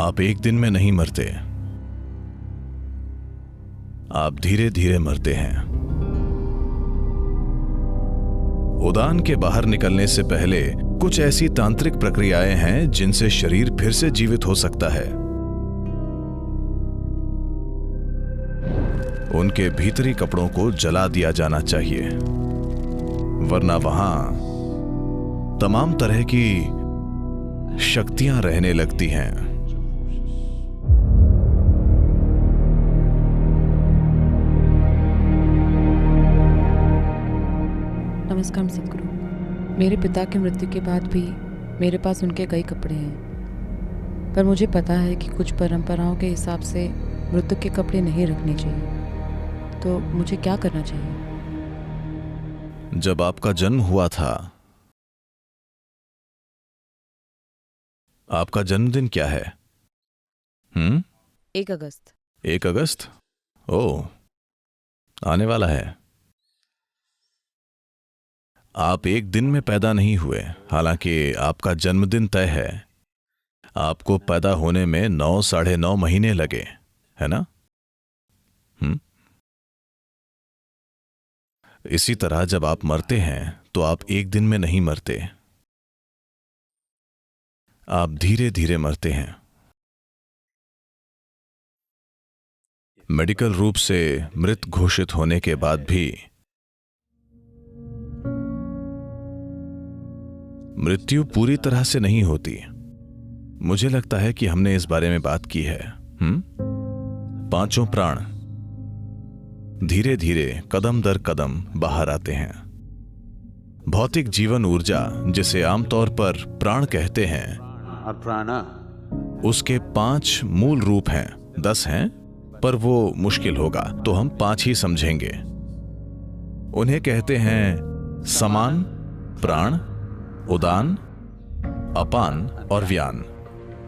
आप एक दिन में नहीं मरते, आप धीरे धीरे मरते हैं। उड़ान के बाहर निकलने से पहले कुछ ऐसी तांत्रिक प्रक्रियाएं हैं जिनसे शरीर फिर से जीवित हो सकता है। उनके भीतरी कपड़ों को जला दिया जाना चाहिए, वरना वहां तमाम तरह की शक्तियां रहने लगती हैं। नमस्कार सदगुरु। मेरे पिता की मृत्यु के बाद भी मेरे पास उनके कई कपड़े हैं, पर मुझे पता है कि कुछ परंपराओं के हिसाब से मृत्यु के कपड़े नहीं रखने चाहिए। तो मुझे क्या करना चाहिए? जब आपका जन्म हुआ था, आपका जन्मदिन क्या है? 1 अगस्त। 1 अगस्त? ओह, आने वाला है। आप एक दिन में पैदा नहीं हुए, हालांकि आपका जन्मदिन तय है। आपको पैदा होने में 9 साढ़े 9 महीने लगे, है ना? इसी तरह जब आप मरते हैं तो आप एक दिन में नहीं मरते, आप धीरे धीरे मरते हैं। मेडिकल रूप से मृत घोषित होने के बाद भी मृत्यु पूरी तरह से नहीं होती। मुझे लगता है कि हमने इस बारे में बात की है। 5 प्राण धीरे धीरे कदम दर कदम बाहर आते हैं। भौतिक जीवन ऊर्जा, जिसे आमतौर पर प्राण कहते हैं, उसके 5 मूल रूप हैं। 10 हैं, पर वो मुश्किल होगा, तो हम 5 ही समझेंगे। उन्हें कहते हैं समान, प्राण, उदान, अपान और व्यान।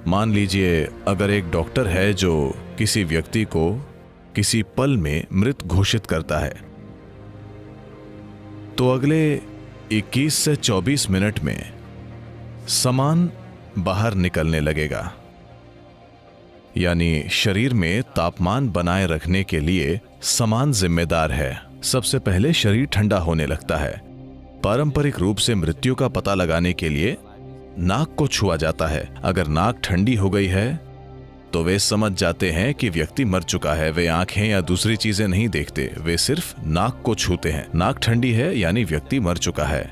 मान लीजिए अगर एक डॉक्टर है जो किसी व्यक्ति को किसी पल में मृत घोषित करता है, तो अगले 21 से 24 मिनट में समान बाहर निकलने लगेगा। यानी शरीर में तापमान बनाए रखने के लिए समान जिम्मेदार है। सबसे पहले शरीर ठंडा होने लगता है। पारंपरिक रूप से मृत्यु का पता लगाने के लिए नाक को छुआ जाता है। अगर नाक ठंडी हो गई है तो वे समझ जाते हैं कि व्यक्ति मर चुका है। वे आंखें या दूसरी चीजें नहीं देखते, वे सिर्फ नाक को छूते हैं। नाक ठंडी है यानी व्यक्ति मर चुका है।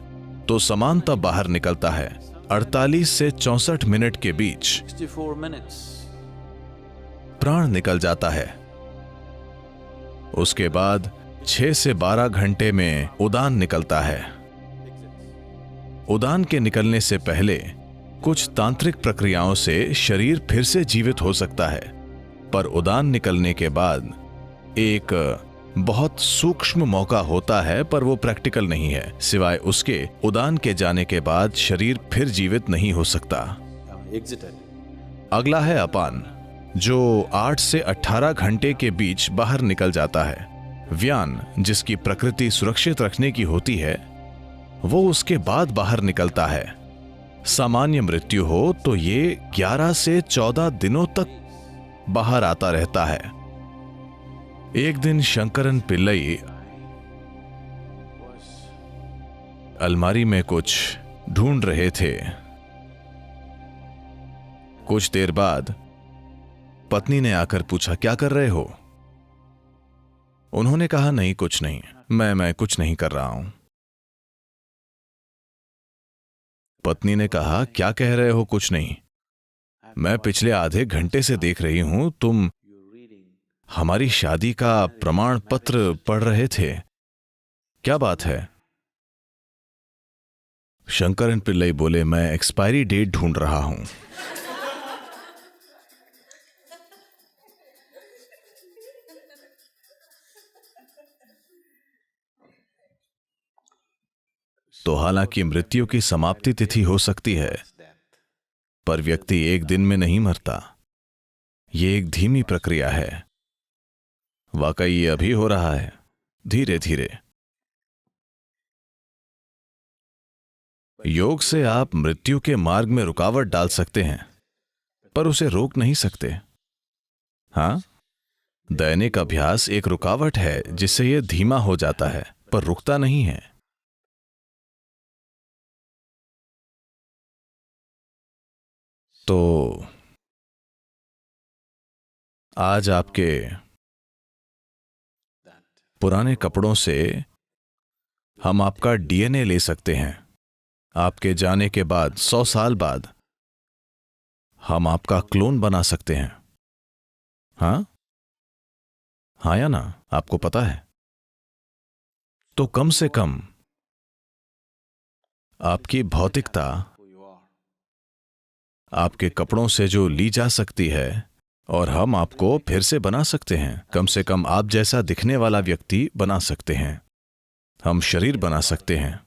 तो समान तब बाहर निकलता है। 48 से 64 मिनट के बीच प्राण निकल जाता है। उसके बाद 6 से 12 घंटे में उड़ान निकलता है। उड़ान के निकलने से पहले कुछ तांत्रिक प्रक्रियाओं से शरीर फिर से जीवित हो सकता है, पर उड़ान निकलने के बाद एक बहुत सूक्ष्म मौका होता है, पर वो प्रैक्टिकल नहीं है। सिवाय उसके उड़ान के जाने के बाद शरीर फिर जीवित नहीं हो सकता। अगला है अपान, जो 8 से 18 घंटे के बीच बाहर निकल जाता है। व्यान, जिसकी प्रकृति सुरक्षित रखने की होती है, वो उसके बाद बाहर निकलता है। सामान्य मृत्यु हो तो ये 11 से 14 दिनों तक बाहर आता रहता है। एक दिन शंकरन पिल्लई अलमारी में कुछ ढूंढ रहे थे। कुछ देर बाद पत्नी ने आकर पूछा, क्या कर रहे हो? उन्होंने कहा, नहीं कुछ नहीं, मैं कुछ नहीं कर रहा हूं। पत्नी ने कहा, क्या कह रहे हो कुछ नहीं? मैं पिछले आधे घंटे से देख रही हूं, तुम हमारी शादी का प्रमाण पत्र पढ़ रहे थे, क्या बात है? शंकरन पिल्लई बोले, मैं एक्सपायरी डेट ढूंढ रहा हूं। तो हालांकि मृत्यु की समाप्ति तिथि हो सकती है, पर व्यक्ति एक दिन में नहीं मरता। यह एक धीमी प्रक्रिया है। वाकई ये अभी हो रहा है, धीरे धीरे। योग से आप मृत्यु के मार्ग में रुकावट डाल सकते हैं, पर उसे रोक नहीं सकते। हाँ, दैनिक अभ्यास एक रुकावट है जिससे यह धीमा हो जाता है, पर रुकता नहीं है। तो आज आपके पुराने कपड़ों से हम आपका डीएनए ले सकते हैं। आपके जाने के बाद 100 साल बाद हम आपका क्लोन बना सकते हैं। हाँ हाँ या ना, आपको पता है? तो कम से कम आपकी भौतिकता आपके कपड़ों से जो ली जा सकती है और हम आपको फिर से बना सकते हैं। कम से कम आप जैसा दिखने वाला व्यक्ति बना सकते हैं। हम शरीर बना सकते हैं।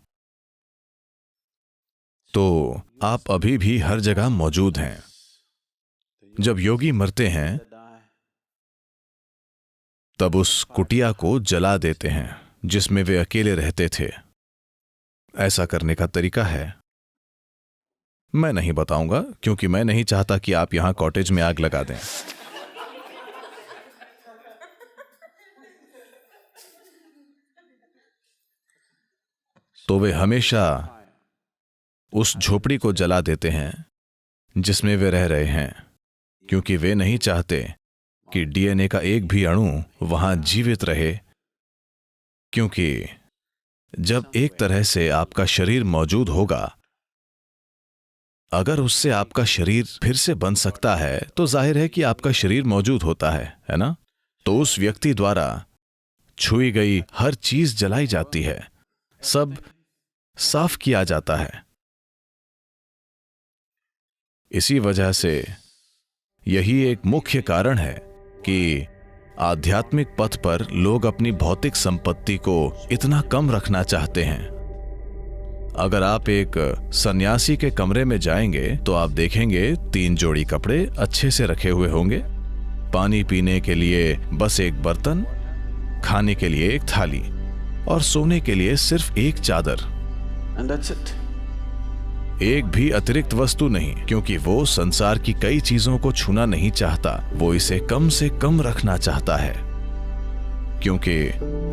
तो आप अभी भी हर जगह मौजूद हैं। जब योगी मरते हैं तब उस कुटिया को जला देते हैं जिसमें वे अकेले रहते थे। ऐसा करने का तरीका है, मैं नहीं बताऊंगा क्योंकि मैं नहीं चाहता कि आप यहां कॉटेज में आग लगा दें। तो वे हमेशा उस झोपड़ी को जला देते हैं जिसमें वे रह रहे हैं, क्योंकि वे नहीं चाहते कि डीएनए का एक भी अणु वहां जीवित रहे। क्योंकि जब एक तरह से आपका शरीर मौजूद होगा, अगर उससे आपका शरीर फिर से बन सकता है तो जाहिर है कि आपका शरीर मौजूद होता है ना? तो उस व्यक्ति द्वारा छुई गई हर चीज जलाई जाती है, सब साफ किया जाता है। इसी वजह से यही एक मुख्य कारण है कि आध्यात्मिक पथ पर लोग अपनी भौतिक संपत्ति को इतना कम रखना चाहते हैं। अगर आप एक सन्यासी के कमरे में जाएंगे तो आप देखेंगे 3 जोड़ी कपड़े अच्छे से रखे हुए होंगे, पानी पीने के लिए बस एक बर्तन, खाने के लिए एक थाली और सोने के लिए सिर्फ एक चादर। And that's it. एक भी अतिरिक्त वस्तु नहीं, क्योंकि वो संसार की कई चीजों को छूना नहीं चाहता। वो इसे कम से कम रखना चाहता है, क्योंकि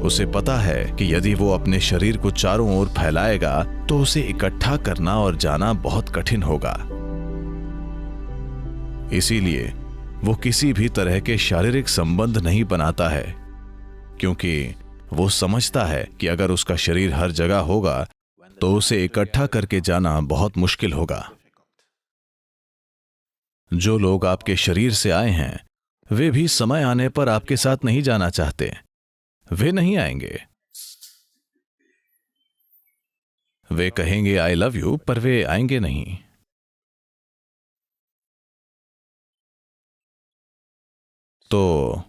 उसे पता है कि यदि वो अपने शरीर को चारों ओर फैलाएगा तो उसे इकट्ठा करना और जाना बहुत कठिन होगा। इसीलिए वो किसी भी तरह के शारीरिक संबंध नहीं बनाता है, क्योंकि वो समझता है कि अगर उसका शरीर हर जगह होगा तो उसे इकट्ठा करके जाना बहुत मुश्किल होगा। जो लोग आपके शरीर से आए हैं वे भी समय आने पर आपके साथ नहीं जाना चाहते। वे नहीं आएंगे। वे कहेंगे आई लव यू, पर वे आएंगे नहीं। तो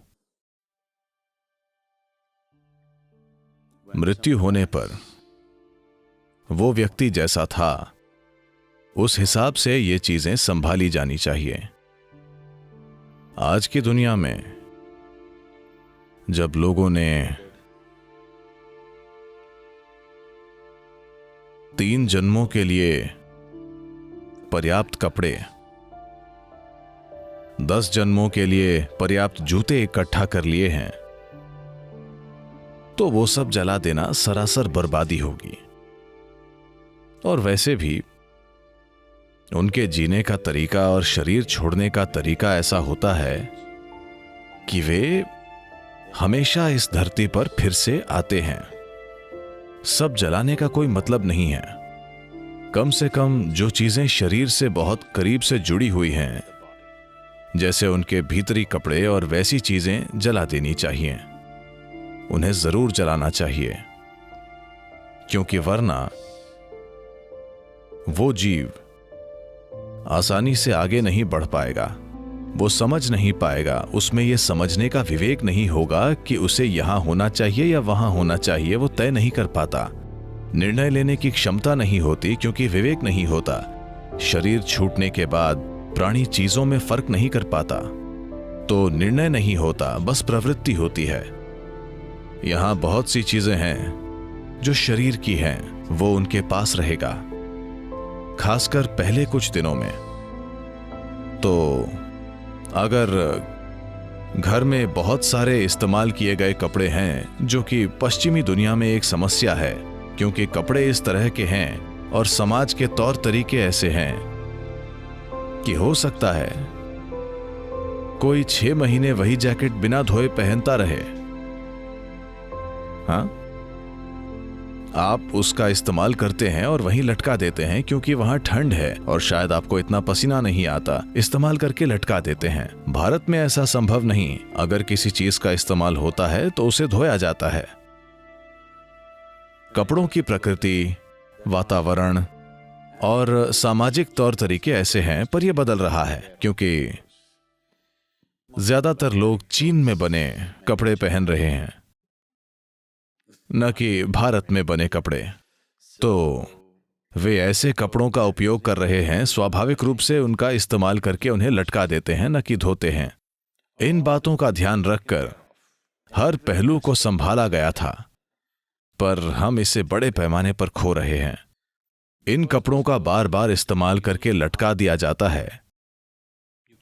मृत्यु होने पर वो व्यक्ति जैसा था उस हिसाब से ये चीजें संभाली जानी चाहिए। आज की दुनिया में जब लोगों ने 3 जन्मों के लिए पर्याप्त कपड़े, 10 जन्मों के लिए पर्याप्त जूते इकट्ठा कर लिए हैं, तो वो सब जला देना सरासर बर्बादी होगी। और वैसे भी उनके जीने का तरीका और शरीर छोड़ने का तरीका ऐसा होता है कि वे हमेशा इस धरती पर फिर से आते हैं। सब जलाने का कोई मतलब नहीं है। कम से कम जो चीजें शरीर से बहुत करीब से जुड़ी हुई हैं, जैसे उनके भीतरी कपड़े और वैसी चीजें जला देनी चाहिए। उन्हें जरूर जलाना चाहिए, क्योंकि वरना वो जीव आसानी से आगे नहीं बढ़ पाएगा। वो समझ नहीं पाएगा, उसमें यह समझने का विवेक नहीं होगा कि उसे यहां होना चाहिए या वहां होना चाहिए। वो तय नहीं कर पाता। निर्णय लेने की क्षमता नहीं होती, क्योंकि विवेक नहीं होता। शरीर छूटने के बाद प्राणी चीजों में फर्क नहीं कर पाता, तो निर्णय नहीं होता, बस प्रवृत्ति होती है। यहां बहुत सी चीजें हैं जो शरीर की हैं, वो उनके पास रहेगा, खासकर पहले कुछ दिनों में। तो अगर घर में बहुत सारे इस्तेमाल किए गए कपड़े हैं, जो कि पश्चिमी दुनिया में एक समस्या है, क्योंकि कपड़े इस तरह के हैं और समाज के तौर तरीके ऐसे हैं कि हो सकता है कोई 6 महीने वही जैकेट बिना धोए पहनता रहे। हाँ, आप उसका इस्तेमाल करते हैं और वहीं लटका देते हैं क्योंकि वहां ठंड है और शायद आपको इतना पसीना नहीं आता, इस्तेमाल करके लटका देते हैं। भारत में ऐसा संभव नहीं। अगर किसी चीज का इस्तेमाल होता है तो उसे धोया जाता है। कपड़ों की प्रकृति, वातावरण और सामाजिक तौर तरीके ऐसे हैं, पर यह बदल रहा है क्योंकि ज्यादातर लोग चीन में बने कपड़े पहन रहे हैं, न कि भारत में बने कपड़े। तो वे ऐसे कपड़ों का उपयोग कर रहे हैं, स्वाभाविक रूप से उनका इस्तेमाल करके उन्हें लटका देते हैं, न कि धोते हैं। इन बातों का ध्यान रखकर हर पहलू को संभाला गया था, पर हम इसे बड़े पैमाने पर खो रहे हैं। इन कपड़ों का बार बार इस्तेमाल करके लटका दिया जाता है।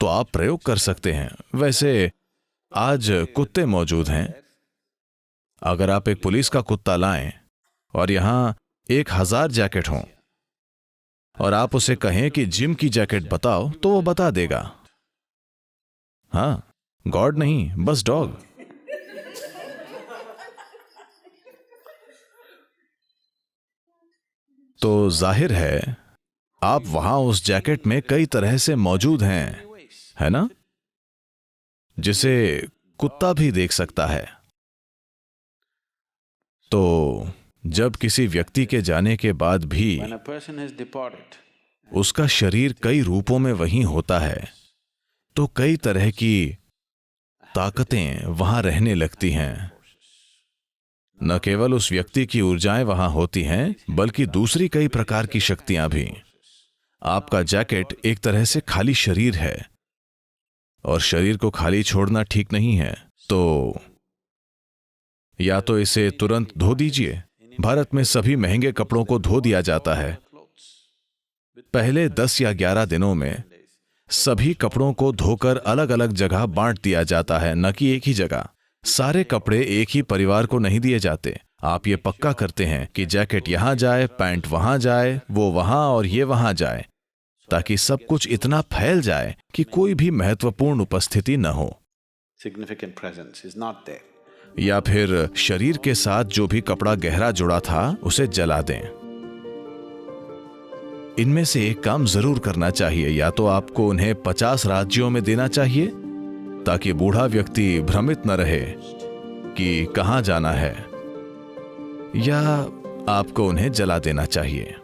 तो आप प्रयोग कर सकते हैं। वैसे आज कुत्ते मौजूद हैं। अगर आप एक पुलिस का कुत्ता लाएं और यहां 1000 जैकेट हों और आप उसे कहें कि जिम की जैकेट बताओ, तो वो बता देगा। हाँ, गॉड नहीं, बस डॉग। तो जाहिर है आप वहां उस जैकेट में कई तरह से मौजूद हैं, है ना, जिसे कुत्ता भी देख सकता है। तो जब किसी व्यक्ति के जाने के बाद भी उसका शरीर कई रूपों में वहीं होता है, तो कई तरह की ताकतें वहां रहने लगती हैं। न केवल उस व्यक्ति की ऊर्जाएं वहां होती हैं, बल्कि दूसरी कई प्रकार की शक्तियां भी। आपका जैकेट एक तरह से खाली शरीर है और शरीर को खाली छोड़ना ठीक नहीं है। तो या तो इसे तुरंत धो दीजिए। भारत में सभी महंगे कपड़ों को धो दिया जाता है। पहले 10 या 11 दिनों में सभी कपड़ों को धोकर अलग अलग जगह बांट दिया जाता है, न कि एक ही जगह। सारे कपड़े एक ही परिवार को नहीं दिए जाते। आप ये पक्का करते हैं कि जैकेट यहां जाए, पैंट वहां जाए, वो वहां और ये वहां जाए, ताकि सब कुछ इतना फैल जाए कि कोई भी महत्वपूर्ण उपस्थिति न हो। या फिर शरीर के साथ जो भी कपड़ा गहरा जुड़ा था उसे जला दें। इनमें से एक काम जरूर करना चाहिए। या तो आपको उन्हें 50 राज्यों में देना चाहिए ताकि बूढ़ा व्यक्ति भ्रमित न रहे कि कहां जाना है, या आपको उन्हें जला देना चाहिए।